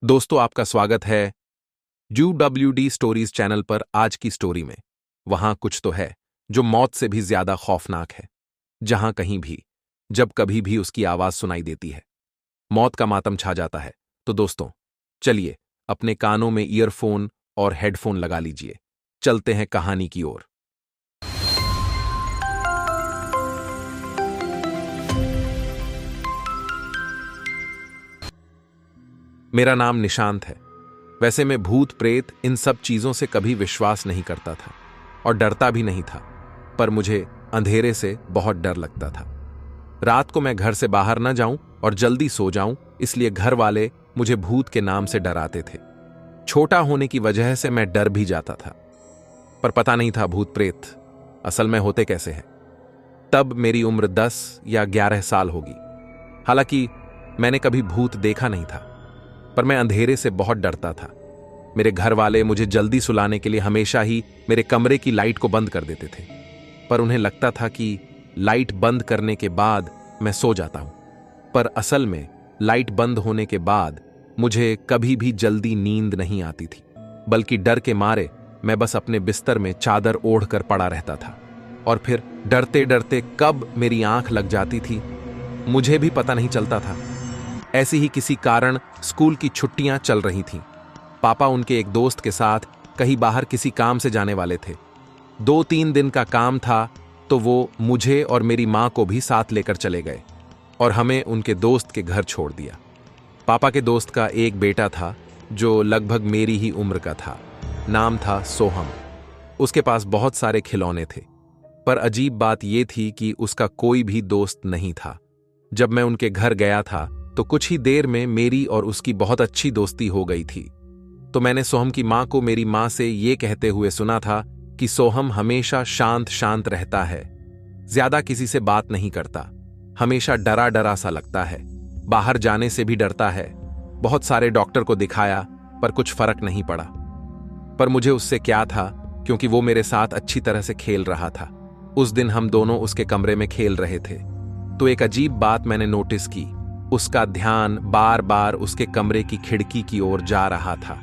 दोस्तों, आपका स्वागत है UWD स्टोरीज चैनल पर। आज की स्टोरी में वहां कुछ तो है जो मौत से भी ज्यादा खौफनाक है। जहां कहीं भी, जब कभी भी उसकी आवाज सुनाई देती है, मौत का मातम छा जाता है। तो दोस्तों, चलिए अपने कानों में ईयरफोन और हेडफोन लगा लीजिए। चलते हैं कहानी की ओर। मेरा नाम निशांत है। वैसे मैं भूत प्रेत इन सब चीजों से कभी विश्वास नहीं करता था और डरता भी नहीं था, पर मुझे अंधेरे से बहुत डर लगता था। रात को मैं घर से बाहर न जाऊं और जल्दी सो जाऊं, इसलिए घर वाले मुझे भूत के नाम से डराते थे। छोटा होने की वजह से मैं डर भी जाता था, पर पता नहीं था भूत प्रेत असल में होते कैसे हैं। तब मेरी उम्र 10 या 11 साल होगी। हालांकि मैंने कभी भूत देखा नहीं था, पर मैं अंधेरे से बहुत डरता था। मेरे घर वाले मुझे जल्दी सुलाने के लिए हमेशा ही मेरे कमरे की लाइट को बंद कर देते थे, पर उन्हें लगता था कि लाइट बंद करने के बाद मैं सो जाता हूं। पर असल में लाइट बंद होने के बाद मुझे कभी भी जल्दी नींद नहीं आती थी, बल्कि डर के मारे मैं बस अपने बिस्तर में चादर ओढ़कर पड़ा रहता था। और फिर डरते डरते कब मेरी आंख लग जाती थी मुझे भी पता नहीं चलता था। ऐसी ही किसी कारण स्कूल की छुट्टियां चल रही थीं। पापा उनके एक दोस्त के साथ कहीं बाहर किसी काम से जाने वाले थे। 2-3 दिन का काम था, तो वो मुझे और मेरी मां को भी साथ लेकर चले गए और हमें उनके दोस्त के घर छोड़ दिया। पापा के दोस्त का एक बेटा था जो लगभग मेरी ही उम्र का था। नाम था सोहम। उसके पास बहुत सारे खिलौने थे, पर अजीब बात यह थी कि उसका कोई भी दोस्त नहीं था। जब मैं उनके घर गया था तो कुछ ही देर में मेरी और उसकी बहुत अच्छी दोस्ती हो गई थी। तो मैंने सोहम की मां को मेरी मां से ये कहते हुए सुना था कि सोहम हमेशा शांत शांत रहता है, ज्यादा किसी से बात नहीं करता, हमेशा डरा डरा सा लगता है, बाहर जाने से भी डरता है। बहुत सारे डॉक्टर को दिखाया पर कुछ फर्क नहीं पड़ा। पर मुझे उससे क्या था, क्योंकि वो मेरे साथ अच्छी तरह से खेल रहा था। उस दिन हम दोनों उसके कमरे में खेल रहे थे, तो एक अजीब बात मैंने नोटिस की। उसका ध्यान बार बार उसके कमरे की खिड़की की ओर जा रहा था।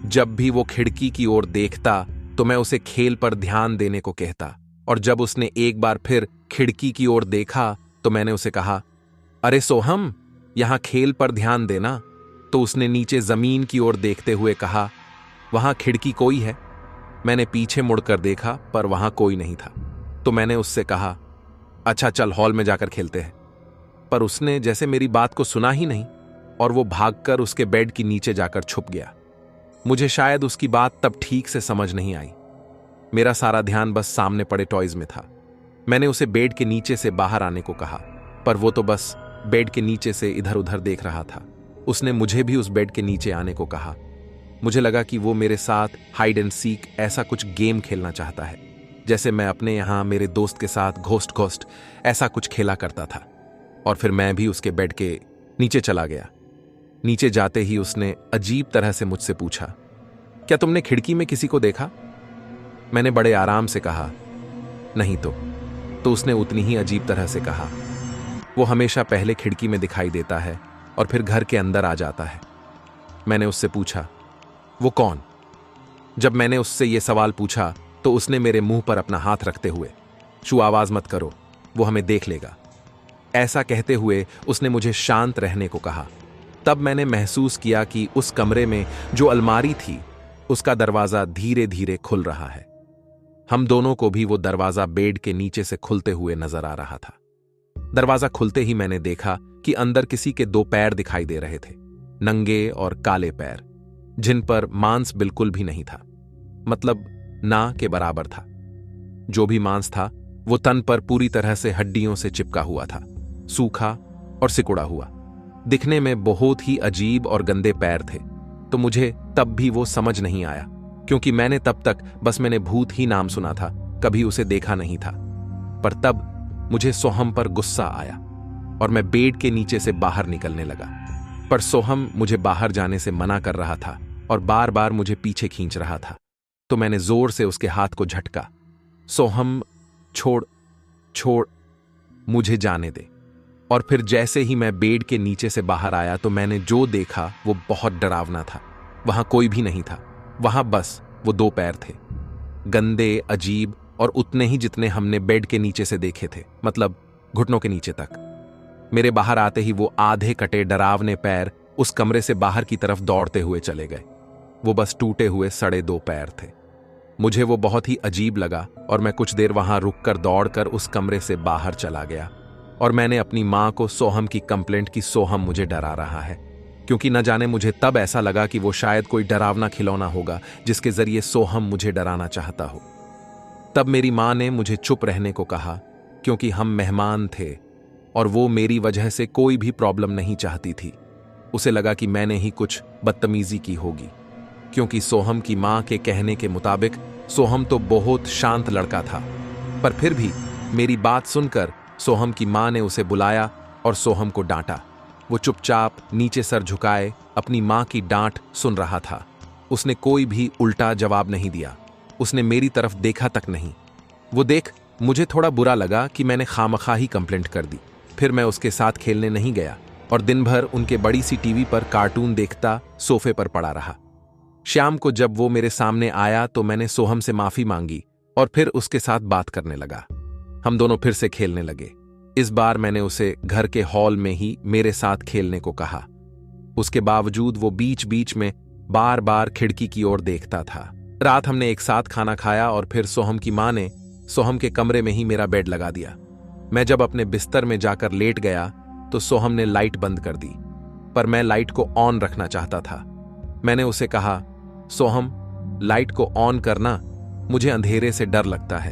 जब भी वो खिड़की की ओर देखता तो मैं उसे खेल पर ध्यान देने को कहता, और जब उसने एक बार फिर खिड़की की ओर देखा तो मैंने उसे कहा, अरे सोहम, यहां खेल पर ध्यान देना। तो उसने नीचे जमीन की ओर देखते हुए कहा, वहां खिड़की कोई है। मैंने पीछे मुड़कर देखा पर वहां कोई नहीं था। तो मैंने उससे कहा, अच्छा चल हॉल में जाकर खेलते हैं। पर उसने जैसे मेरी बात को सुना ही नहीं और वो भागकर उसके बेड की नीचे जाकर छुप गया। मुझे शायद उसकी बात तब ठीक से समझ नहीं आई। मेरा सारा ध्यान बस सामने पड़े टॉयज में था। मैंने उसे बेड के नीचे से बाहर आने को कहा, पर वो तो बस बेड के नीचे से इधर उधर देख रहा था। उसने मुझे भी उस बेड के नीचे आने को कहा। मुझे लगा कि वो मेरे साथ हाइड एंड सीक ऐसा कुछ गेम खेलना चाहता है, जैसे मैं अपने यहां मेरे दोस्त के साथ घोस्ट घोस्ट ऐसा कुछ खेला करता था। और फिर मैं भी उसके बेड के नीचे चला गया। नीचे जाते ही उसने अजीब तरह से मुझसे पूछा, क्या तुमने खिड़की में किसी को देखा? मैंने बड़े आराम से कहा, नहीं। तो उसने उतनी ही अजीब तरह से कहा, वो हमेशा पहले खिड़की में दिखाई देता है और फिर घर के अंदर आ जाता है। मैंने उससे पूछा, वो कौन? जब मैंने उससे यह सवाल पूछा तो उसने मेरे मुंह पर अपना हाथ रखते हुए, शू आवाज मत करो, वो हमें देख लेगा, ऐसा कहते हुए उसने मुझे शांत रहने को कहा। तब मैंने महसूस किया कि उस कमरे में जो अलमारी थी उसका दरवाजा धीरे धीरे खुल रहा है। हम दोनों को भी वो दरवाजा बेड के नीचे से खुलते हुए नजर आ रहा था। दरवाजा खुलते ही मैंने देखा कि अंदर किसी के 2 पैर दिखाई दे रहे थे, नंगे और काले पैर, जिन पर मांस बिल्कुल भी नहीं था, मतलब ना के बराबर था। जो भी मांस था वो तन पर पूरी तरह से हड्डियों से चिपका हुआ था, सूखा और सिकुड़ा हुआ। दिखने में बहुत ही अजीब और गंदे पैर थे। तो मुझे तब भी वो समझ नहीं आया, क्योंकि मैंने तब तक बस मैंने भूत ही नाम सुना था, कभी उसे देखा नहीं था। पर तब मुझे सोहम पर गुस्सा आया और मैं बेड के नीचे से बाहर निकलने लगा। पर सोहम मुझे बाहर जाने से मना कर रहा था और बार बार मुझे पीछे खींच रहा था। तो मैंने जोर से उसके हाथ को झटका, सोहम छोड़ छोड़, मुझे जाने दे। और फिर जैसे ही मैं बेड के नीचे से बाहर आया तो मैंने जो देखा वो बहुत डरावना था। वहां कोई भी नहीं था, वहां बस वो 2 पैर थे, गंदे, अजीब और उतने ही जितने हमने बेड के नीचे से देखे थे, मतलब घुटनों के नीचे तक। मेरे बाहर आते ही वो आधे कटे डरावने पैर उस कमरे से बाहर की तरफ दौड़ते हुए चले गए। वो बस टूटे हुए सड़े 2 पैर थे। मुझे वो बहुत ही अजीब लगा और मैं कुछ देर वहां रुककर दौड़कर उस कमरे से बाहर चला गया और मैंने अपनी मां को सोहम की कंप्लेंट की सोहम मुझे डरा रहा है, क्योंकि न जाने मुझे तब ऐसा लगा कि वो शायद कोई डरावना खिलौना होगा जिसके जरिए सोहम मुझे डराना चाहता हो। तब मेरी मां ने मुझे चुप रहने को कहा, क्योंकि हम मेहमान थे और वो मेरी वजह से कोई भी प्रॉब्लम नहीं चाहती थी। उसे लगा कि मैंने ही कुछ बदतमीजी की होगी, क्योंकि सोहम की मां के कहने के मुताबिक सोहम तो बहुत शांत लड़का था। पर फिर भी मेरी बात सुनकर सोहम की मां ने उसे बुलाया और सोहम को डांटा। वो चुपचाप नीचे सर झुकाए अपनी मां की डांट सुन रहा था। उसने कोई भी उल्टा जवाब नहीं दिया, उसने मेरी तरफ देखा तक नहीं। वो देख मुझे थोड़ा बुरा लगा कि मैंने खामखा ही कंप्लेंट कर दी। फिर मैं उसके साथ खेलने नहीं गया और दिन भर उनके बड़ी सी टीवी पर कार्टून देखता सोफे पर पड़ा रहा। शाम को जब वो मेरे सामने आया तो मैंने सोहम से माफी मांगी और फिर उसके साथ बात करने लगा। हम दोनों फिर से खेलने लगे। इस बार मैंने उसे घर के हॉल में ही मेरे साथ खेलने को कहा। उसके बावजूद वो बीच बीच में बार बार खिड़की की ओर देखता था। रात हमने एक साथ खाना खाया और फिर सोहम की मां ने सोहम के कमरे में ही मेरा बेड लगा दिया। मैं जब अपने बिस्तर में जाकर लेट गया तो सोहम ने लाइट बंद कर दी, पर मैं लाइट को ऑन रखना चाहता था। मैंने उसे कहा, सोहम, लाइट को ऑन करना, मुझे अंधेरे से डर लगता है।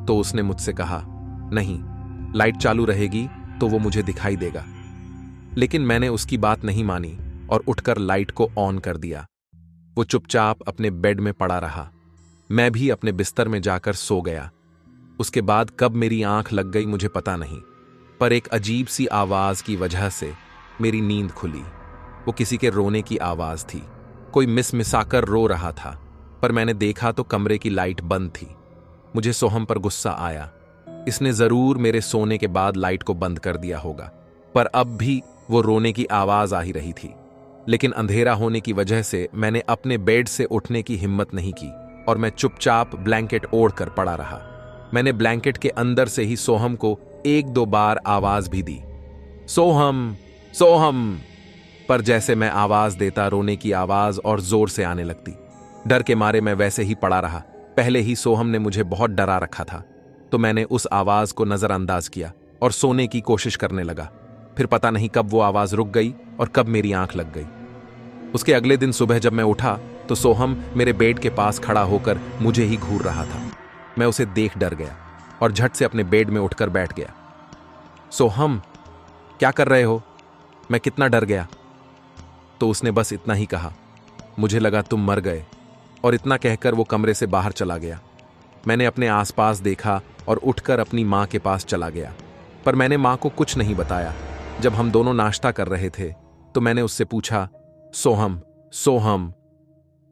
तो उसने मुझसे कहा, नहीं, लाइट चालू रहेगी तो वो मुझे दिखाई देगा। लेकिन मैंने उसकी बात नहीं मानी और उठकर लाइट को ऑन कर दिया। वो चुपचाप अपने बेड में पड़ा रहा। मैं भी अपने बिस्तर में जाकर सो गया। उसके बाद कब मेरी आंख लग गई मुझे पता नहीं, पर एक अजीब सी आवाज की वजह से मेरी नींद खुली। वो किसी के रोने की आवाज थी। कोई मिसमिसाकर रो रहा था, पर मैंने देखा तो कमरे की लाइट बंद थी। मुझे सोहम पर गुस्सा आया। इसने जरूर मेरे सोने के बाद लाइट को बंद कर दिया होगा, पर अब भी वो रोने की आवाज आ ही रही थी। लेकिन अंधेरा होने की वजह से मैंने अपने बेड से उठने की हिम्मत नहीं की और मैं चुपचाप ब्लैंकेट ओढ़कर पड़ा रहा। मैंने ब्लैंकेट के अंदर से ही सोहम को 1-2 बार आवाज भी दी, सोहम, सोहम, पर जैसे मैं आवाज देता रोने की आवाज और जोर से आने लगती। डर के मारे मैं वैसे ही पड़ा रहा। पहले ही सोहम ने मुझे बहुत डरा रखा था, तो मैंने उस आवाज को नजरअंदाज किया और सोने की कोशिश करने लगा। फिर पता नहीं कब वो आवाज रुक गई और कब मेरी आंख लग गई। उसके अगले दिन सुबह जब मैं उठा तो सोहम मेरे बेड के पास खड़ा होकर मुझे ही घूर रहा था। मैं उसे देख डर गया और झट से अपने बेड में उठकर बैठ गया। सोहम, क्या कर रहे हो? मैं कितना डर गया। तो उसने बस इतना ही कहा, मुझे लगा तुम मर गए, और इतना कहकर वो कमरे से बाहर चला गया। मैंने अपने आसपास देखा और उठकर अपनी मां के पास चला गया, पर मैंने मां को कुछ नहीं बताया। जब हम दोनों नाश्ता कर रहे थे तो मैंने उससे पूछा, सोहम, सोहम,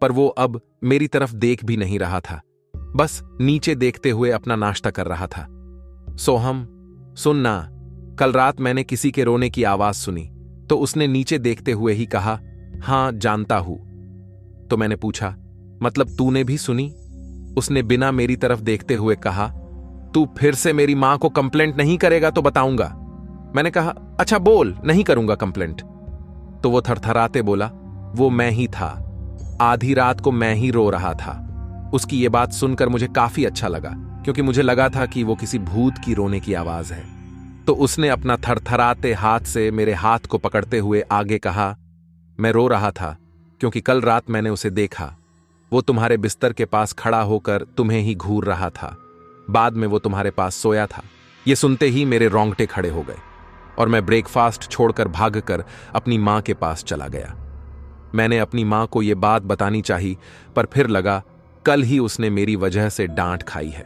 पर वो अब मेरी तरफ देख भी नहीं रहा था, बस नीचे देखते हुए अपना नाश्ता कर रहा था। सोहम, सुनना, कल रात मैंने किसी के रोने की आवाज सुनी। तो उसने नीचे देखते हुए ही कहा, हां जानता हूं। तो मैंने पूछा, मतलब तूने भी सुनी? उसने बिना मेरी तरफ देखते हुए कहा, तू फिर से मेरी मां को कंप्लेंट नहीं करेगा तो बताऊंगा। मैंने कहा, अच्छा बोल, नहीं करूंगा कंप्लेंट। तो वो थरथराते बोला, वो मैं ही था, आधी रात को मैं ही रो रहा था। उसकी ये बात सुनकर मुझे काफी अच्छा लगा, क्योंकि मुझे लगा था कि वो किसी भूत की रोने की आवाज है। तो उसने अपना थरथराते हाथ से मेरे हाथ को पकड़ते हुए आगे कहा, मैं रो रहा था क्योंकि कल रात मैंने उसे देखा। वो तुम्हारे बिस्तर के पास खड़ा होकर तुम्हें ही घूर रहा था। बाद में वो तुम्हारे पास सोया था। ये सुनते ही मेरे रोंगटे खड़े हो गए और मैं ब्रेकफास्ट छोड़कर भागकर अपनी मां के पास चला गया। मैंने अपनी मां को यह बात बतानी चाहिए, पर फिर लगा कल ही उसने मेरी वजह से डांट खाई है,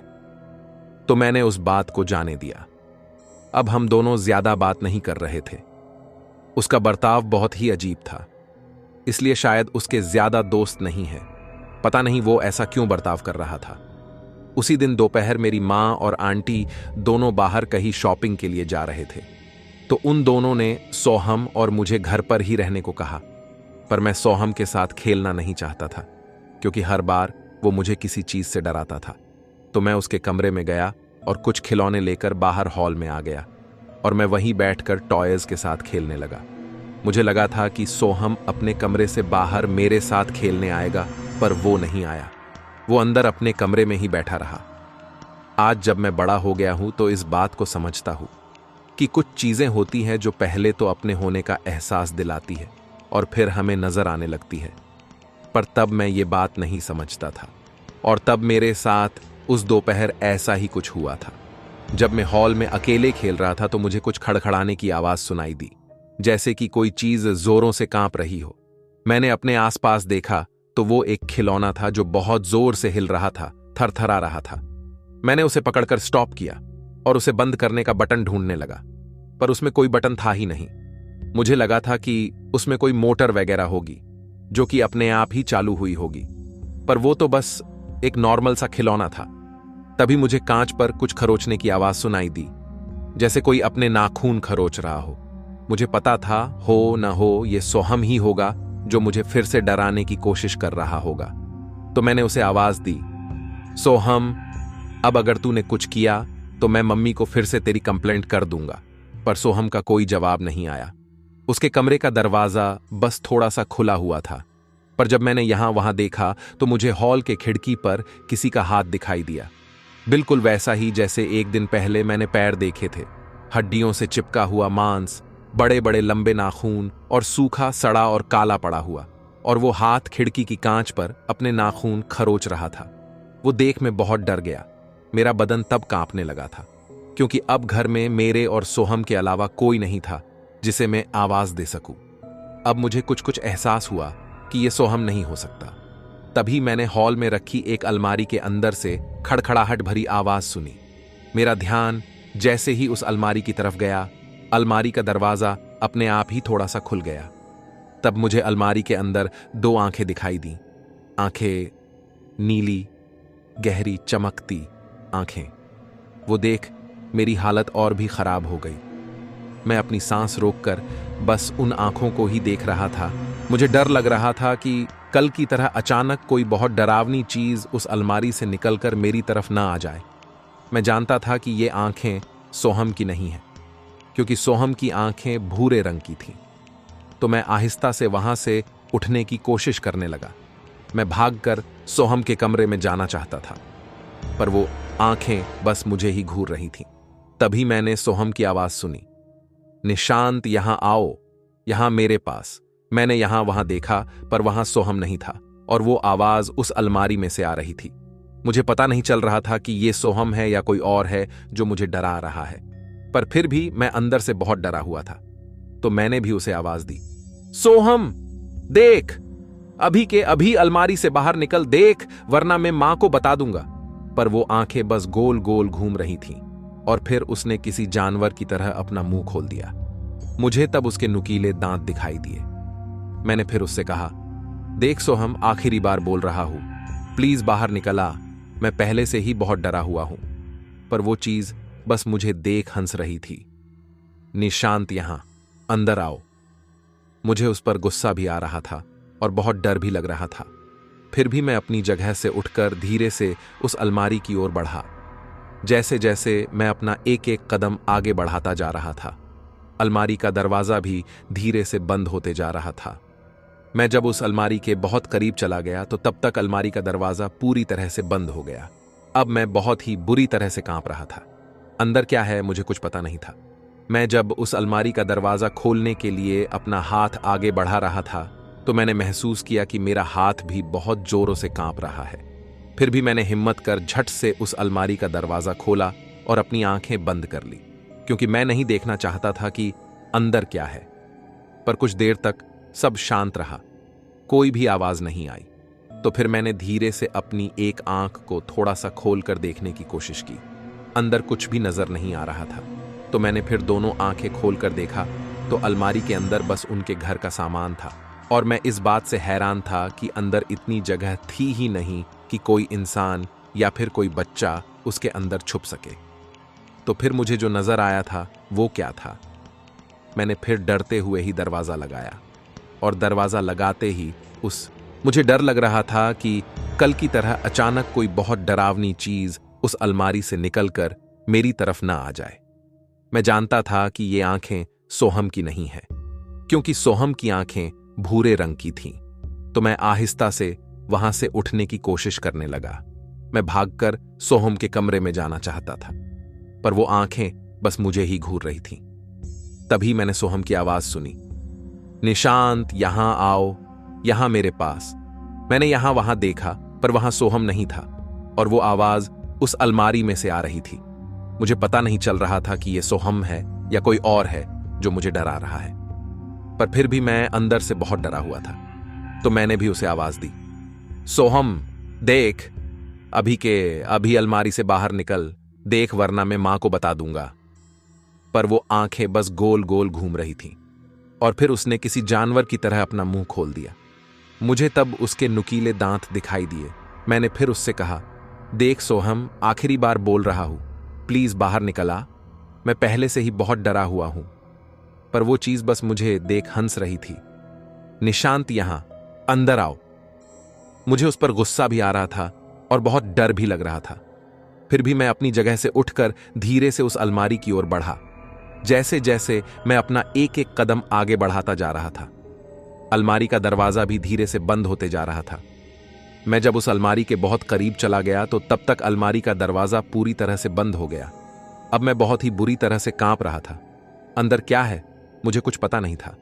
तो मैंने उस बात को जाने दिया। अब हम दोनों ज्यादा बात नहीं कर रहे थे। उसका बर्ताव बहुत ही अजीब था, इसलिए शायद उसके ज्यादा दोस्त नहीं है। पता नहीं वो ऐसा क्यों बर्ताव कर रहा था। उसी दिन दोपहर मेरी मां और आंटी दोनों बाहर कहीं शॉपिंग के लिए जा रहे थे। तो उन दोनों ने सोहम और मुझे घर पर ही रहने को कहा। पर मैं सोहम के साथ खेलना नहीं चाहता था, क्योंकि हर बार वो मुझे किसी चीज से डराता था। तो मैं उसके कमरे में गया और कुछ खिलौने लेकर बाहर हॉल में आ गया, और मैं वहीं बैठकर टॉयज के साथ खेलने लगा। मुझे लगा था कि सोहम अपने कमरे से बाहर मेरे साथ खेलने आएगा, पर वो नहीं आया। वो अंदर अपने कमरे में ही बैठा रहा। आज जब मैं बड़ा हो गया हूं तो इस बात को समझता हूं कि कुछ चीजें होती हैं जो पहले तो अपने होने का एहसास दिलाती है और फिर हमें नजर आने लगती है। पर तब मैं ये बात नहीं समझता था, और तब मेरे साथ उस दोपहर ऐसा ही कुछ हुआ था। जब मैं हॉल में अकेले खेल रहा था तो मुझे कुछ खड़खड़ाने की आवाज सुनाई दी, जैसे कि कोई चीज जोरों से कांप रही हो। मैंने अपने आसपास देखा तो वो एक खिलौना था जो बहुत जोर से हिल रहा था, थरथरा रहा था। मैंने उसे पकड़कर स्टॉप किया और उसे बंद करने का बटन ढूंढने लगा, पर उसमें कोई बटन था ही नहीं। मुझे लगा था कि उसमें कोई मोटर वगैरह होगी जो कि अपने आप ही चालू हुई होगी, पर वो तो बस एक नॉर्मल सा खिलौना था। तभी मुझे कांच पर कुछ खरोचने की आवाज सुनाई दी, जैसे कोई अपने नाखून खरोच रहा हो। मुझे पता था हो न हो ये सोहम ही होगा जो मुझे फिर से डराने की कोशिश कर रहा होगा। तो मैंने उसे आवाज दी, सोहम, अब अगर तूने कुछ किया तो मैं मम्मी को फिर से तेरी कंप्लेंट कर दूंगा। पर सोहम का कोई जवाब नहीं आया। उसके कमरे का दरवाजा बस थोड़ा सा खुला हुआ था, पर जब मैंने यहां वहां देखा तो मुझे हॉल के खिड़की पर किसी का हाथ दिखाई दिया, बिल्कुल वैसा ही जैसे एक दिन पहले मैंने पैर देखे थे। हड्डियों से चिपका हुआ मांस, बड़े बड़े लंबे नाखून और सूखा सड़ा और काला पड़ा हुआ, और वो हाथ खिड़की की कांच पर अपने नाखून खरोच रहा था। वो देख मैं बहुत डर गया। मेरा बदन तब कांपने लगा था, क्योंकि अब घर में मेरे और सोहम के अलावा कोई नहीं था जिसे मैं आवाज दे सकूं। अब मुझे कुछ कुछ एहसास हुआ कि यह सोहम नहीं हो सकता। तभी मैंने हॉल में रखी एक अलमारी के अंदर से खड़खड़ाहट भरी आवाज सुनी। मेरा ध्यान जैसे ही उस अलमारी की तरफ गया, अलमारी का दरवाजा अपने आप ही थोड़ा सा खुल गया। तब मुझे अलमारी के अंदर दो आंखें दिखाई दी। आंखें नीली, गहरी, चमकती आंखें। वो देख मेरी हालत और भी खराब हो गई। मैं अपनी सांस रोककर बस उन आंखों को ही देख रहा था। मुझे डर लग रहा था कि कल की तरह अचानक कोई बहुत डरावनी चीज उस अलमारी से निकलकर मेरी तरफ ना आ जाए। मैं जानता था कि ये आंखें सोहम की नहीं हैं, क्योंकि सोहम की आंखें भूरे रंग की थीं। तो मैं आहिस्ता से वहां से उठने की कोशिश करने लगा। मैं भागकर सोहम के कमरे में जाना चाहता था, पर वो आंखें बस मुझे ही घूर रही थीं। तभी मैंने सोहम की आवाज सुनी, निशांत, यहां आओ, यहां मेरे पास। मैंने यहां वहां देखा, पर वहां सोहम नहीं था, और वो आवाज उस अलमारी में से आ रही थी। मुझे पता नहीं चल रहा था कि ये सोहम है या कोई और है जो मुझे डरा रहा है, पर फिर भी मैं अंदर से बहुत डरा हुआ था। तो मैंने भी उसे आवाज दी, सोहम देख, अभी के अभी अलमारी से बाहर निकल, देख, वरना मैं मां को बता दूंगा। पर वो आंखें बस गोल गोल घूम रही थीं, और फिर उसने किसी जानवर की तरह अपना मुंह खोल दिया। मुझे तब उसके नुकीले दांत दिखाई दिए। मैंने फिर उससे कहा, देख सोहम, आखिरी बार बोल रहा हूं, प्लीज बाहर निकल आ, मैं पहले से ही बहुत डरा हुआ हूं। पर वो चीज बस मुझे देख हंस रही थी। निशांत, यहां अंदर आओ। मुझे उस पर गुस्सा भी आ रहा था और बहुत डर भी लग रहा था। फिर भी मैं अपनी जगह से उठकर धीरे से उस अलमारी की ओर बढ़ा। जैसे जैसे मैं अपना एक एक कदम आगे बढ़ाता जा रहा था, अलमारी का दरवाजा भी धीरे से बंद होते जा रहा था। मैं जब उस अलमारी के बहुत करीब चला गया तो तब तक अलमारी का दरवाजा पूरी तरह से बंद हो गया। अब मैं बहुत ही बुरी तरह से कांप रहा था। अंदर क्या है मुझे कुछ पता नहीं था। मैं जब उस अलमारी का दरवाजा खोलने के लिए अपना हाथ आगे बढ़ा रहा था तो मैंने महसूस किया कि मेरा हाथ भी बहुत जोरों से कांप रहा है। फिर भी मैंने हिम्मत कर झट से उस अलमारी का दरवाजा खोला और अपनी आंखें बंद कर ली, क्योंकि मैं नहीं देखना चाहता था कि अंदर क्या है। पर कुछ देर तक सब शांत रहा, कोई भी आवाज नहीं आई। तो फिर मैंने धीरे से अपनी एक आंख को थोड़ा सा खोलकर देखने की कोशिश की। अंदर कुछ भी नजर नहीं आ रहा था। तो मैंने फिर दोनों आंखें खोलकर देखा तो अलमारी के अंदर बस उनके घर का सामान था, और मैं इस बात से हैरान था कि अंदर इतनी जगह थी ही नहीं कि कोई इंसान या फिर कोई बच्चा उसके अंदर छुप सके। तो फिर मुझे जो नजर आया था वो क्या था? मैंने फिर डरते हुए ही दरवाज़ा लगाया, और दरवाज़ा लगाते ही मुझे डर लग रहा था कि कल की तरह अचानक कोई बहुत डरावनी चीज़ उस अलमारी से निकलकर मेरी तरफ ना आ जाए। मैं जानता था कि ये आंखें सोहम की नहीं है, क्योंकि सोहम की आंखें भूरे रंग की थीं। तो मैं आहिस्ता से वहां से उठने की कोशिश करने लगा। मैं भागकर सोहम के कमरे में जाना चाहता था, पर वो आंखें बस मुझे ही घूर रही थीं। तभी मैंने सोहम की आवाज सुनी, निशांत, यहां आओ, यहां मेरे पास। मैंने यहां वहां देखा, पर वहां सोहम नहीं था, और वो आवाज उस अलमारी में से आ रही थी। मुझे पता नहीं चल रहा था कि ये सोहम है या कोई और है जो मुझे डरा रहा है, पर फिर भी मैं अंदर से बहुत डरा हुआ था। तो मैंने भी उसे आवाज दी, सोहम देख, अभी के अभी अलमारी से बाहर निकल, देख, वरना मैं मां को बता दूंगा। पर वो आंखें बस गोल गोल घूम रही थीं, और फिर उसने किसी जानवर की तरह अपना मुंह खोल दिया। मुझे तब उसके नुकीले दांत दिखाई दिए। मैंने फिर उससे कहा, देख सोहम, आखिरी बार बोल रहा हूं, प्लीज बाहर निकल आ। मैं पहले से ही बहुत डरा हुआ हूं। पर वो चीज बस मुझे देख हंस रही थी। निशांत, यहां अंदर आओ। मुझे उस पर गुस्सा भी आ रहा था और बहुत डर भी लग रहा था। फिर भी मैं अपनी जगह से उठकर धीरे से उस अलमारी की ओर बढ़ा। जैसे जैसे मैं अपना एक एक कदम आगे बढ़ाता जा रहा था, अलमारी का दरवाजा भी धीरे से बंद होते जा रहा था। मैं जब उस अलमारी के बहुत करीब चला गया तो तब तक अलमारी का दरवाजा पूरी तरह से बंद हो गया। अब मैं बहुत ही बुरी तरह से कांप रहा था। अंदर क्या है मुझे कुछ पता नहीं था।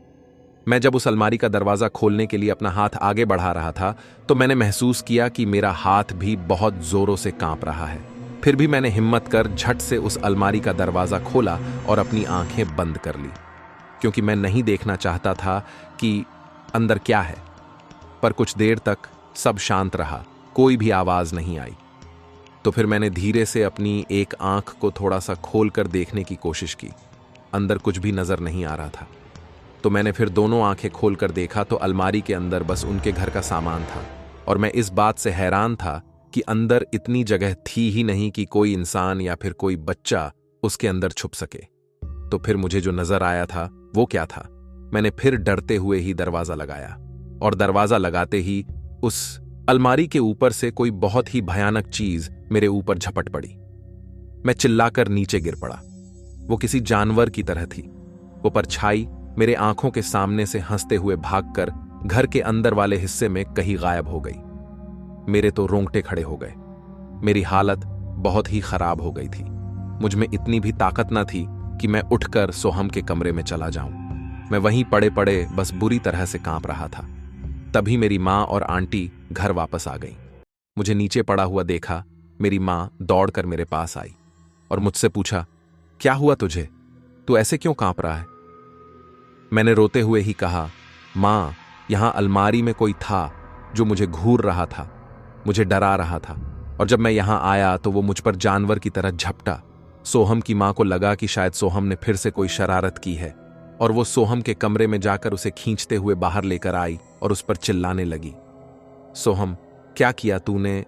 मैं जब उस अलमारी का दरवाजा खोलने के लिए अपना हाथ आगे बढ़ा रहा था तो मैंने महसूस किया कि मेरा हाथ भी बहुत जोरों से कांप रहा है। फिर भी मैंने हिम्मत कर झट से उस अलमारी का दरवाजा खोला और अपनी आंखें बंद कर ली, क्योंकि मैं नहीं देखना चाहता था कि अंदर क्या है। पर कुछ देर तक सब शांत रहा, कोई भी आवाज नहीं आई। तो फिर मैंने धीरे से अपनी एक आंख को थोड़ा सा खोलकर देखने की कोशिश की। अंदर कुछ भी नजर नहीं आ रहा था। तो मैंने फिर दोनों आंखें खोलकर देखा तो अलमारी के अंदर बस उनके घर का सामान था, और मैं इस बात से हैरान था कि अंदर इतनी जगह थी ही नहीं कि कोई इंसान या फिर कोई बच्चा उसके अंदर छुप सके। तो फिर मुझे जो नजर आया था वो क्या था? मैंने फिर डरते हुए ही दरवाजा लगाया, और दरवाजा लगाते ही उस अलमारी के ऊपर से कोई बहुत ही भयानक चीज मेरे ऊपर झपट पड़ी। मैं चिल्लाकर नीचे गिर पड़ा। वो किसी जानवर की तरह थी। वो परछाई मेरे आंखों के सामने से हंसते हुए भागकर घर के अंदर वाले हिस्से में कहीं गायब हो गई। मेरे तो रोंगटे खड़े हो गए। मेरी हालत बहुत ही खराब हो गई थी। मुझ में इतनी भी ताकत न थी कि मैं उठकर सोहम के कमरे में चला जाऊं। मैं वहीं पड़े पड़े बस बुरी तरह से कांप रहा था। तभी मेरी माँ और आंटी घर वापस आ गईं। मुझे नीचे पड़ा हुआ देखा मेरी माँ दौड़कर मेरे पास आई और मुझसे पूछा, क्या हुआ तुझे? तू ऐसे क्यों कांप रहा है? मैंने रोते हुए ही कहा, माँ, यहां अलमारी में कोई था जो मुझे घूर रहा था, मुझे डरा रहा था, और जब मैं यहां आया तो वो मुझ पर जानवर की तरह झपटा। सोहम की माँ को लगा कि शायद सोहम ने फिर से कोई शरारत की है, और वो सोहम के कमरे में जाकर उसे खींचते हुए बाहर लेकर आई और उस पर चिल्लाने लगी, सोहम, क्या किया तूने?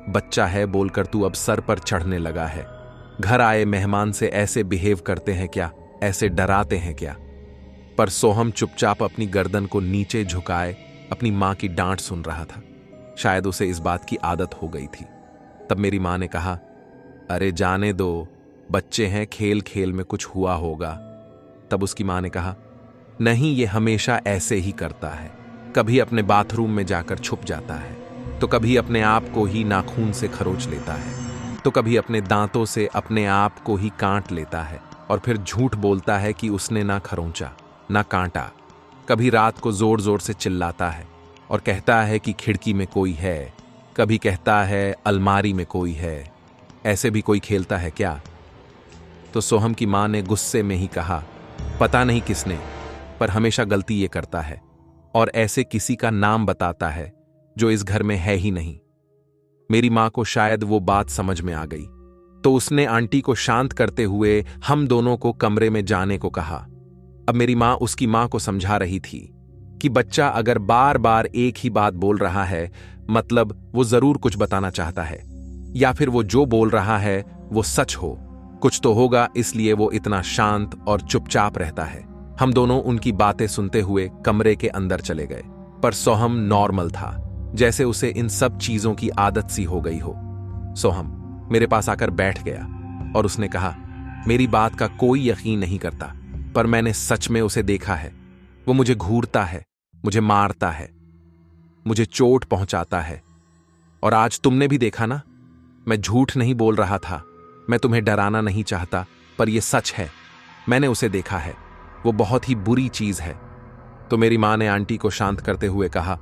बच्चा है बोलकर तू अब सर पर चढ़ने लगा है। घर आए मेहमान से ऐसे बिहेव करते हैं क्या? ऐसे डराते हैं क्या? पर सोहम चुपचाप अपनी गर्दन को नीचे झुकाए अपनी मां की डांट सुन रहा था। शायद उसे इस बात की आदत हो गई थी। तब मेरी मां ने कहा, अरे जाने दो, बच्चे हैं, खेल खेल में कुछ हुआ होगा। तब उसकी मां ने कहा, नहीं, ये हमेशा ऐसे ही करता है। कभी अपने बाथरूम में जाकर छुप जाता है, तो कभी अपने आप को ही नाखून से खरोच लेता है, तो कभी अपने दांतों से अपने आप को ही काट लेता है, और फिर झूठ बोलता है कि उसने ना खरोंचा ना काटा। कभी रात को जोर जोर से चिल्लाता है और कहता है कि खिड़की में कोई है, कभी कहता है अलमारी में कोई है। ऐसे भी कोई खेलता है क्या? तो सोहम की मां ने गुस्से में ही कहा, पता नहीं किसने, पर हमेशा गलती ये करता है, और ऐसे किसी का नाम बताता है जो इस घर में है ही नहीं। मेरी मां को शायद वो बात समझ में आ गई, तो उसने आंटी को शांत करते हुए हम दोनों को कमरे में जाने को कहा। अब मेरी मां उसकी मां को समझा रही थी कि बच्चा अगर बार बार एक ही बात बोल रहा है, मतलब वो जरूर कुछ बताना चाहता है, या फिर वो जो बोल रहा है वो सच हो। कुछ तो होगा, इसलिए वो इतना शांत और चुपचाप रहता है। हम दोनों उनकी बातें सुनते हुए कमरे के अंदर चले गए, पर सोहम नॉर्मल था, जैसे उसे इन सब चीजों की आदत सी हो गई हो। सोहम मेरे पास आकर बैठ गया और उसने कहा, मेरी बात का कोई यकीन नहीं करता, पर मैंने सच में उसे देखा है। वो मुझे घूरता है, मुझे मारता है, मुझे चोट पहुंचाता है। और आज तुमने भी देखा ना। मैं झूठ नहीं बोल रहा था, मैं तुम्हें डराना नहीं चाहता, पर यह सच है। मैंने उसे देखा है, वो बहुत ही बुरी चीज है। तो मेरी मां ने आंटी को शांत करते हुए कहा,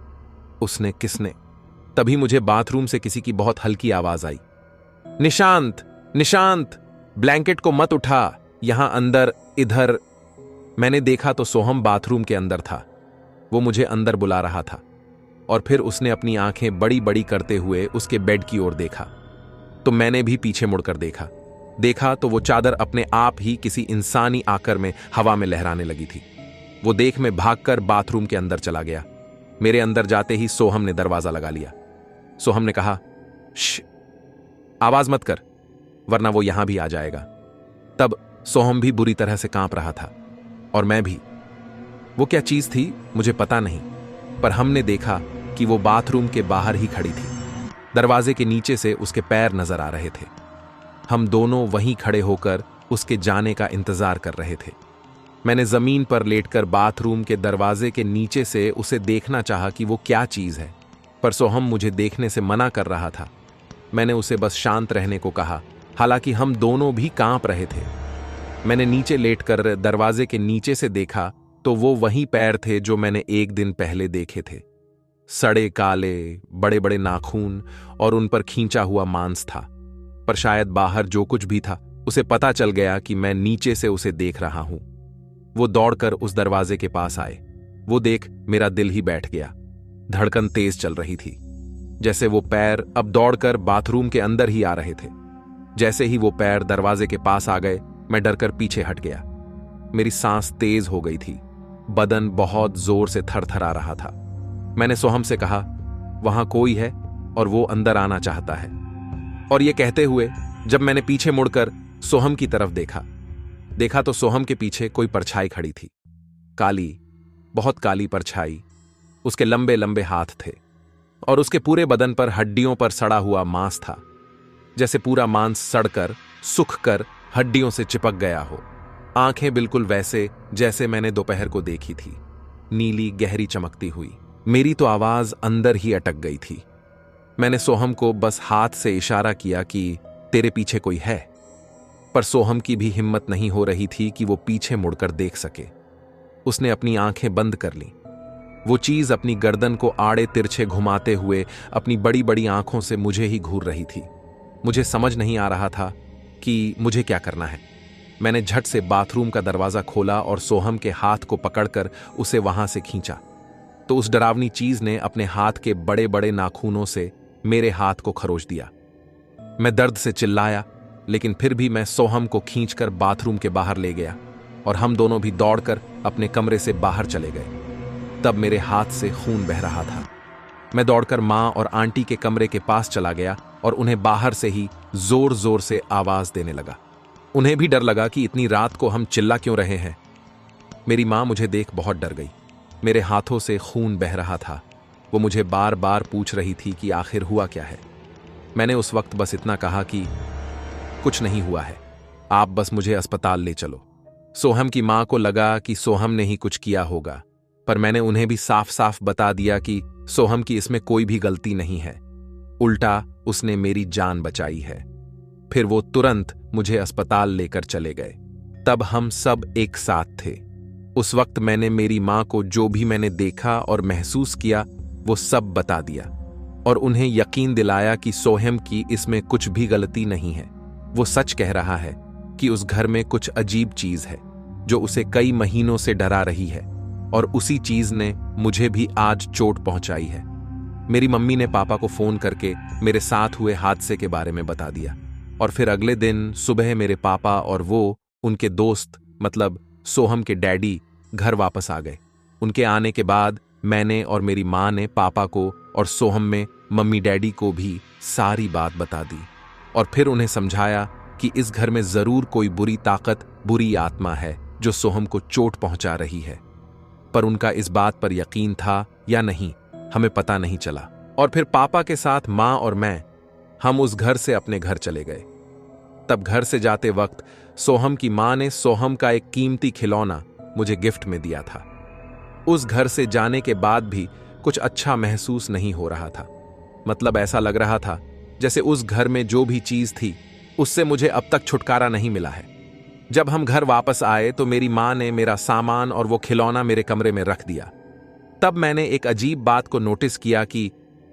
उसने किसने? तभी मुझे बाथरूम से किसी की बहुत हल्की आवाज आई, निशांत, निशांत, ब्लैंकेट को मत उठा, यहां अंदर, इधर। मैंने देखा तो सोहम बाथरूम के अंदर था। वो मुझे अंदर बुला रहा था और फिर उसने अपनी आंखें बड़ी बड़ी करते हुए उसके बेड की ओर देखा। तो मैंने भी पीछे मुड़कर देखा तो वो चादर अपने आप ही किसी इंसानी आकर में हवा में लहराने लगी थी। वो देख मैं भागकर बाथरूम के अंदर चला गया। मेरे अंदर जाते ही सोहम ने दरवाजा लगा लिया। सोहम ने कहा, श्श, आवाज मत कर, वरना वो यहां भी आ जाएगा। तब सोहम भी बुरी तरह से कांप रहा था और मैं भी। वो क्या चीज थी मुझे पता नहीं, पर हमने देखा कि वो बाथरूम के बाहर ही खड़ी थी। दरवाजे के नीचे से उसके पैर नजर आ रहे थे। हम दोनों वहीं खड़े होकर उसके जाने का इंतजार कर रहे थे। मैंने जमीन पर लेटकर बाथरूम के दरवाजे के नीचे से उसे देखना चाहा कि वो क्या चीज है, पर सोहम मुझे देखने से मना कर रहा था। मैंने उसे बस शांत रहने को कहा, हालांकि हम दोनों भी कांप रहे थे। मैंने नीचे लेटकर दरवाजे के नीचे से देखा तो वो वही पैर थे जो मैंने एक दिन पहले देखे थे। सड़े काले बड़े बड़े नाखून और उन पर खींचा हुआ मांस था। पर शायद बाहर जो कुछ भी था उसे पता चल गया कि मैं नीचे से उसे देख रहा हूं। वो दौड़कर उस दरवाजे के पास आए। वो देख मेरा दिल ही बैठ गया, धड़कन तेज चल रही थी। जैसे वो पैर अब दौड़कर बाथरूम के अंदर ही आ रहे थे। जैसे ही वो पैर दरवाजे के पास आ गए, मैं डरकर पीछे हट गया। मेरी सांस तेज हो गई थी, बदन बहुत जोर से थरथरा रहा था। मैंने सोहम से कहा, वहां कोई है और वो अंदर आना चाहता है। और ये कहते हुए जब मैंने पीछे मुड़कर सोहम की तरफ देखा तो सोहम के पीछे कोई परछाई खड़ी थी। काली, बहुत काली परछाई। उसके लंबे लंबे हाथ थे और उसके पूरे बदन पर हड्डियों पर सड़ा हुआ मांस था, जैसे पूरा मांस सड़कर सूख कर हड्डियों से चिपक गया हो। आंखें बिल्कुल वैसे जैसे मैंने दोपहर को देखी थी, नीली गहरी चमकती हुई। मेरी तो आवाज अंदर ही अटक गई थी। मैंने सोहम को बस हाथ से इशारा किया कि तेरे पीछे कोई है, पर सोहम की भी हिम्मत नहीं हो रही थी कि वो पीछे मुड़कर देख सके। उसने अपनी आंखें बंद कर लीं। वो चीज अपनी गर्दन को आड़े तिरछे घुमाते हुए अपनी बड़ी बड़ी आंखों से मुझे ही घूर रही थी। मुझे समझ नहीं आ रहा था कि मुझे क्या करना है। मैंने झट से बाथरूम का दरवाजा खोला और सोहम के हाथ को पकड़कर उसे वहां से खींचा, तो उस डरावनी चीज ने अपने हाथ के बड़े बड़े नाखूनों से मेरे हाथ को खरोच दिया। मैं दर्द से चिल्लाया, लेकिन फिर भी मैं सोहम को खींचकर बाथरूम के बाहर ले गया और हम दोनों भी दौड़कर अपने कमरे से बाहर चले गए। तब मेरे हाथ से खून बह रहा था। मैं दौड़कर मां और आंटी के कमरे के पास चला गया और उन्हें बाहर से ही जोर जोर से आवाज देने लगा। उन्हें भी डर लगा कि इतनी रात को हम चिल्ला क्यों रहे हैं। मेरी मां मुझे देख बहुत डर गई। मेरे हाथों से खून बह रहा था। वो मुझे बार बार पूछ रही थी कि आखिर हुआ क्या है। मैंने उस वक्त बस इतना कहा कि कुछ नहीं हुआ है, आप बस मुझे अस्पताल ले चलो। सोहम की मां को लगा कि सोहम ने ही कुछ किया होगा, पर मैंने उन्हें भी साफ साफ बता दिया कि सोहम की इसमें कोई भी गलती नहीं है, उल्टा उसने मेरी जान बचाई है। फिर वो तुरंत मुझे अस्पताल लेकर चले गए। तब हम सब एक साथ थे। उस वक्त मैंने मेरी मां को जो भी मैंने देखा और महसूस किया वो सब बता दिया और उन्हें यकीन दिलाया कि सोहम की इसमें कुछ भी गलती नहीं है। वो सच कह रहा है कि उस घर में कुछ अजीब चीज है जो उसे कई महीनों से डरा रही है, और उसी चीज ने मुझे भी आज चोट पहुंचाई है। मेरी मम्मी ने पापा को फोन करके मेरे साथ हुए हादसे के बारे में बता दिया, और फिर अगले दिन सुबह मेरे पापा और वो उनके दोस्त मतलब सोहम के डैडी घर वापस आ गए। उनके आने के बाद मैंने और मेरी मां ने पापा को और सोहम में मम्मी डैडी को भी सारी बात बता दी और फिर उन्हें समझाया कि इस घर में जरूर कोई बुरी ताकत, बुरी आत्मा है जो सोहम को चोट पहुंचा रही है। पर उनका इस बात पर यकीन था या नहीं, हमें पता नहीं चला। और फिर पापा के साथ माँ और मैं, हम उस घर से अपने घर चले गए। तब घर से जाते वक्त सोहम की माँ ने सोहम का एक कीमती खिलौना मुझे गिफ्ट में दिया था। उस घर से जाने के बाद भी कुछ अच्छा महसूस नहीं हो रहा था। मतलब ऐसा लग रहा था जैसे उस घर में जो भी चीज थी उससे मुझे अब तक छुटकारा नहीं मिला है। जब हम घर वापस आए तो मेरी माँ ने मेरा सामान और वो खिलौना मेरे कमरे में रख दिया। तब मैंने एक अजीब बात को नोटिस किया कि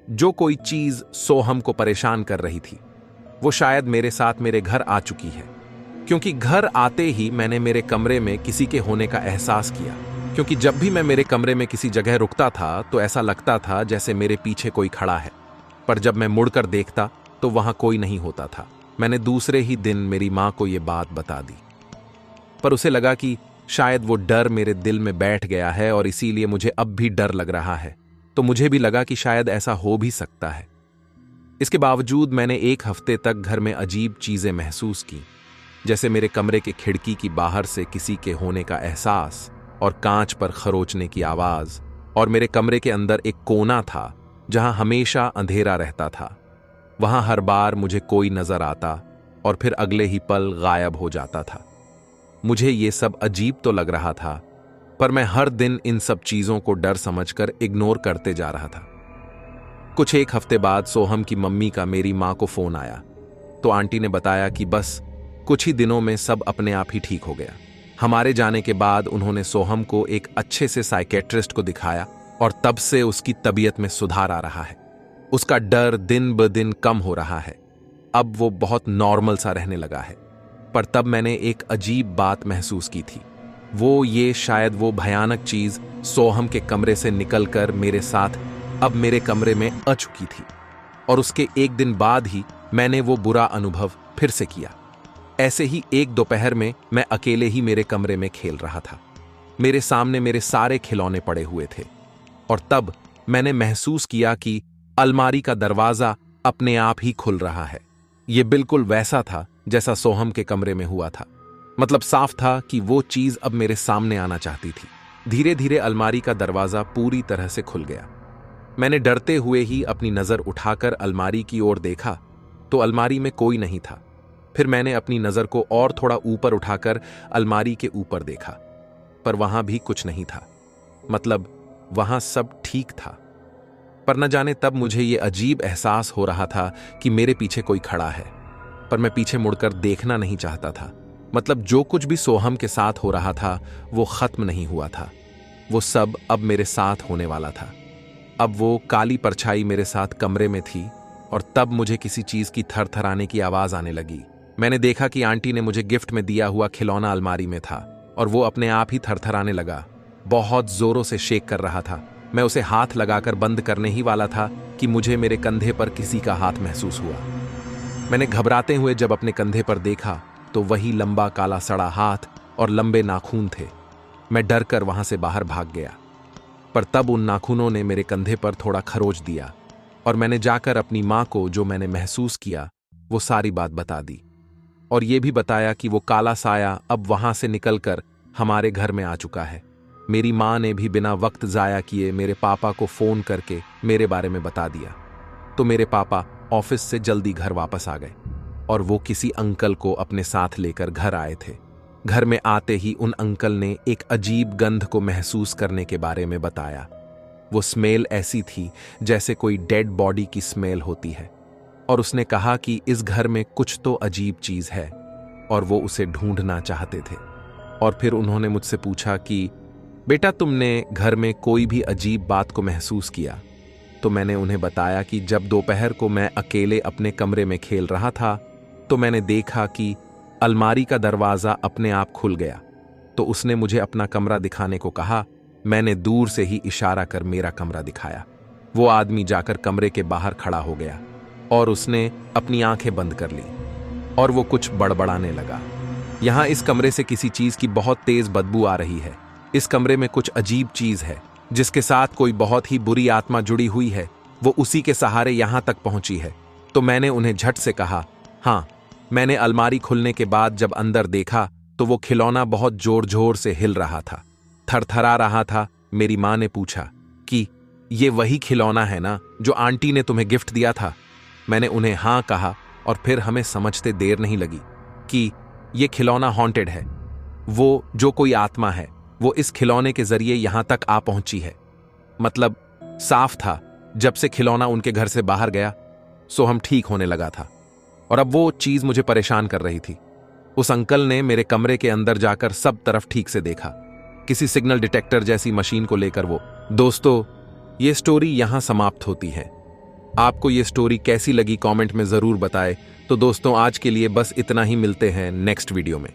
जो कोई चीज सोहम को परेशान कर रही थी वो शायद मेरे साथ मेरे घर आ चुकी है, क्योंकि घर आते ही मैंने मेरे कमरे में किसी के होने का एहसास किया। क्योंकि जब भी मैं मेरे कमरे में किसी जगह रुकता था तो ऐसा लगता था जैसे मेरे पीछे कोई खड़ा है, पर जब मैं मुड़कर देखता तो वहां कोई नहीं होता था। मैंने दूसरे ही दिन मेरी माँ को यह बात बता दी, पर उसे लगा कि शायद वो डर मेरे दिल में बैठ गया है और इसीलिए मुझे अब भी डर लग रहा है। तो मुझे भी लगा कि शायद ऐसा हो भी सकता है। इसके बावजूद मैंने एक हफ्ते तक घर में अजीब चीजें महसूस की, जैसे मेरे कमरे के खिड़की की बाहर से किसी के होने का एहसास और कांच पर खरोचने की आवाज। और मेरे कमरे के अंदर एक कोना था जहां हमेशा अंधेरा रहता था। वहां हर बार मुझे कोई नजर आता और फिर अगले ही पल गायब हो जाता था। मुझे ये सब अजीब तो लग रहा था, पर मैं हर दिन इन सब चीजों को डर समझकर इग्नोर करते जा रहा था। कुछ एक हफ्ते बाद सोहम की मम्मी का मेरी माँ को फोन आया तो आंटी ने बताया कि बस कुछ ही दिनों में सब अपने आप ही ठीक हो गया। हमारे जाने के बाद उन्होंने सोहम को एक अच्छे से साइकेट्रिस्ट को दिखाया और तब से उसकी तबीयत में सुधार आ रहा है। उसका डर दिन ब दिन कम हो रहा है। अब वो बहुत नॉर्मल सा रहने लगा है। पर तब मैंने एक अजीब बात महसूस की थी। वो ये शायद वो भयानक चीज सोहम के कमरे से निकलकर मेरे साथ अब मेरे कमरे में आ चुकी थी। और उसके एक दिन बाद ही मैंने वो बुरा अनुभव फिर से किया। ऐसे ही एक दोपहर में मैं अकेले ही मेरे कमरे में खेल रहा था। मेरे सामने मेरे सारे खिलौने पड़े हुए थे और तब मैंने महसूस किया कि अलमारी का दरवाजा अपने आप ही खुल रहा है। यह बिल्कुल वैसा था जैसा सोहम के कमरे में हुआ था। मतलब साफ था कि वो चीज अब मेरे सामने आना चाहती थी। धीरे धीरे अलमारी का दरवाजा पूरी तरह से खुल गया। मैंने डरते हुए ही अपनी नजर उठाकर अलमारी की ओर देखा तो अलमारी में कोई नहीं था। फिर मैंने अपनी नजर को और थोड़ा ऊपर उठाकर अलमारी के ऊपर देखा, पर वहां भी कुछ नहीं था। मतलब वहां सब ठीक था, पर न जाने तब मुझे ये अजीब एहसास हो रहा था कि मेरे पीछे कोई खड़ा है, पर मैं पीछे मुड़कर देखना नहीं चाहता था। मतलब जो कुछ भी सोहम के साथ हो रहा था वो खत्म नहीं हुआ था। वो सब अब मेरे साथ होने वाला था। अब वो काली परछाई मेरे साथ कमरे में थी और तब मुझे किसी चीज की थरथराने की आवाज आने लगी। मैंने देखा कि आंटी ने मुझे गिफ्ट में दिया हुआ खिलौना अलमारी में था और वो अपने आप ही थरथराने लगा। बहुत जोरों से शेक कर रहा था। मैं उसे हाथ लगाकर बंद करने ही वाला था कि मुझे मेरे कंधे पर किसी का हाथ महसूस हुआ। मैंने घबराते हुए जब अपने कंधे पर देखा तो वही लंबा काला सड़ा हाथ और लंबे नाखून थे। मैं डर कर वहां से बाहर भाग गया, पर तब उन नाखूनों ने मेरे कंधे पर थोड़ा खरोच दिया और मैंने जाकर अपनी माँ को जो मैंने महसूस किया वो सारी बात बता दी और ये भी बताया कि वो काला साया अब वहां से निकलकर हमारे घर में आ चुका है। मेरी माँ ने भी बिना वक्त जाया किए मेरे पापा को फोन करके मेरे बारे में बता दिया। तो मेरे पापा ऑफिस से जल्दी घर वापस आ गए और वो किसी अंकल को अपने साथ लेकर घर आए थे। घर में आते ही उन अंकल ने एक अजीब गंध को महसूस करने के बारे में बताया। वो स्मेल ऐसी थी जैसे कोई डेड बॉडी की स्मेल होती है और उसने कहा कि इस घर में कुछ तो अजीब चीज है और वो उसे ढूंढना चाहते थे। और फिर उन्होंने मुझसे पूछा कि बेटा तुमने घर में कोई भी अजीब बात को महसूस किया? तो मैंने उन्हें बताया कि जब दोपहर को मैं अकेले अपने कमरे में खेल रहा था तो मैंने देखा कि अलमारी का दरवाजा अपने आप खुल गया। तो उसने मुझे अपना कमरा दिखाने को कहा। मैंने दूर से ही इशारा कर मेरा कमरा दिखाया। वो आदमी जाकर कमरे के बाहर खड़ा हो गया और उसने अपनी आंखें बंद कर ली और वो कुछ बड़बड़ाने लगा। यहां इस कमरे से किसी चीज की बहुत तेज बदबू आ रही है। इस कमरे में कुछ अजीब चीज है जिसके साथ कोई बहुत ही बुरी आत्मा जुड़ी हुई है। वो उसी के सहारे यहां तक पहुंची है। तो मैंने उन्हें झट से कहा, हाँ मैंने अलमारी खुलने के बाद जब अंदर देखा तो वो खिलौना बहुत जोर जोर से हिल रहा था, थरथरा रहा था। मेरी माँ ने पूछा कि ये वही खिलौना है ना जो आंटी ने तुम्हें गिफ्ट दिया था? मैंने उन्हें हाँ कहा और फिर हमें समझते देर नहीं लगी कि ये खिलौना हॉन्टेड है। वो जो कोई आत्मा है वो इस खिलौने के जरिए यहां तक आ पहुंची है। मतलब साफ था जब से खिलौना उनके घर से बाहर गया सो हम ठीक होने लगा था, और अब वो चीज मुझे परेशान कर रही थी। उस अंकल ने मेरे कमरे के अंदर जाकर सब तरफ ठीक से देखा, किसी सिग्नल डिटेक्टर जैसी मशीन को लेकर वो। दोस्तों, ये स्टोरी यहां समाप्त होती है। आपको ये स्टोरी कैसी लगी कमेंट में जरूर बताएं। तो दोस्तों, आज के लिए बस इतना ही, मिलते हैं नेक्स्ट वीडियो में।